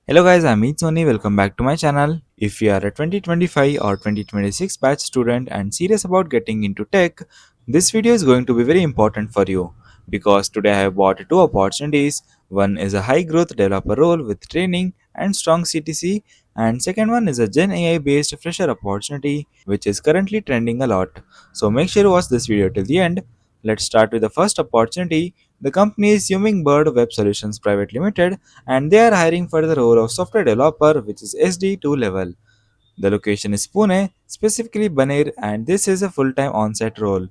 Hello guys, I'm Sony. Welcome back to my channel. If you are a 2025 or 2026 batch student and serious about getting into tech, this video is going to be very important for you because today I have bought two opportunities. One is a high growth developer role with training and strong CTC, and second one is a Gen AI based fresher opportunity which is currently trending a lot. So make sure to watch this video till the end. Let's start with the first opportunity. The company is Hummingbird Web Solutions Private Limited, and they are hiring for the role of software developer, which is SD2 level. The location is Pune, specifically Baner, and this is a full-time on-site role.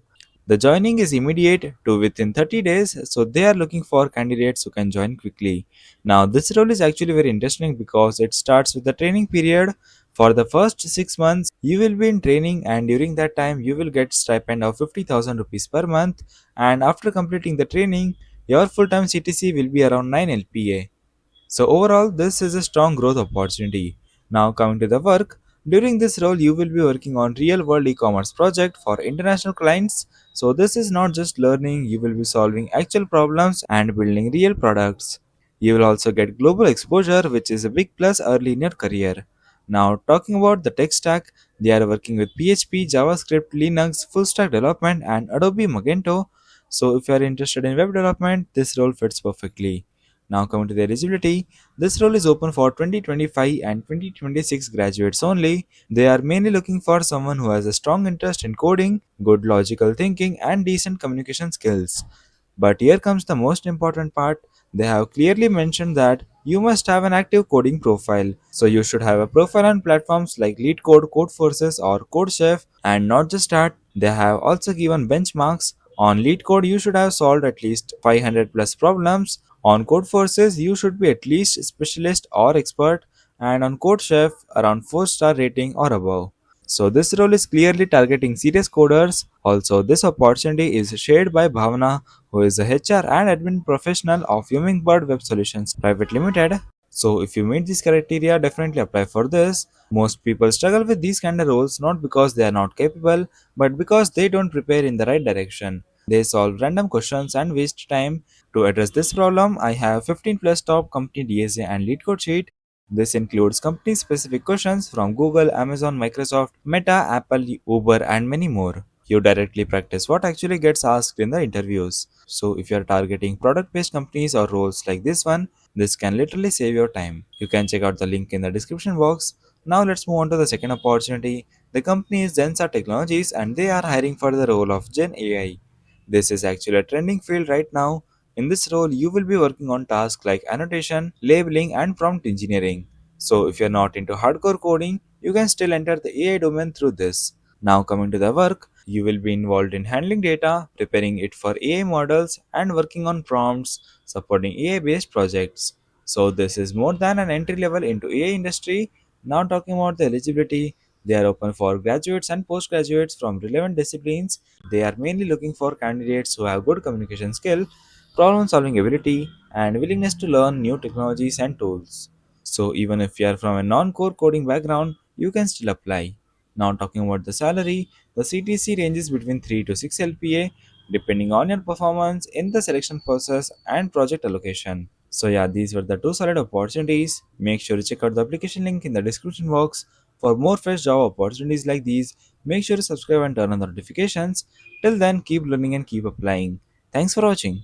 The joining is immediate to within 30 days, so they are looking for candidates who can join quickly. Now, this role is actually very interesting because it starts with the training period. For the first 6 months, you will be in training, and during that time, you will get stipend of 50,000 rupees per month. And after completing the training, your full-time CTC will be around 9 LPA. So overall, this is a strong growth opportunity. Now coming to the work, during this role you will be working on real world e-commerce project for international clients. So this is not just learning, you will be solving actual problems and building real products. You will also get global exposure, which is a big plus early in your career. Now talking about the tech stack, they are working with PHP, JavaScript, Linux, full stack development and Adobe Magento. So if you are interested in web development, this role fits perfectly. Now coming to the eligibility, this role is open for 2025 and 2026 graduates only. They are mainly looking for someone who has a strong interest in coding, good logical thinking, and decent communication skills. But here comes the most important part. They have clearly mentioned that you must have an active coding profile. So you should have a profile on platforms like LeetCode, Codeforces, or CodeChef. And not just that, they have also given benchmarks. On LeetCode, you should have solved at least 500 plus problems. On Codeforces, you should be at least specialist or expert. And on CodeChef, around 4-star rating or above. So this role is clearly targeting serious coders. Also, this opportunity is shared by Bhavana, who is a HR and admin professional of Hummingbird Web Solutions Private Limited. So if you meet these criteria, definitely apply for this. Most people struggle with these kind of roles not because they are not capable, but because they don't prepare in the right direction. They solve random questions and waste time. To address this problem, I have 15 plus top company DSA and lead code sheet. This includes company specific questions from Google, Amazon, Microsoft, Meta, Apple, Uber, and many more. You directly practice what actually gets asked in the interviews. So, if you are targeting product based companies or roles like this one, this can literally save your time. You can check out the link in the description box. Now, let's move on to the second opportunity. The company is Zensar Technologies and they are hiring for the role of Gen AI. This is actually a trending field right now. In this role, you will be working on tasks like annotation, labeling, and prompt engineering. So, if you're not into hardcore coding, you can still enter the AI domain through this. Now, coming to the work, you will be involved in handling data, preparing it for AI models, and working on prompts, supporting AI based projects. So, this is more than an entry level into AI industry. Now, talking about the eligibility, they are open for graduates and postgraduates from relevant disciplines. They are mainly looking for candidates who have good communication skill, problem solving ability, and willingness to learn new technologies and tools. So, even if you are from a non core coding background, you can still apply. Now, talking about the salary, the CTC ranges between 3 to 6 LPA depending on your performance in the selection process and project allocation. So, yeah, these were the two solid opportunities. Make sure to check out the application link in the description box. For more fresh job opportunities like these, make sure to subscribe and turn on the notifications. Till then, keep learning and keep applying. Thanks for watching.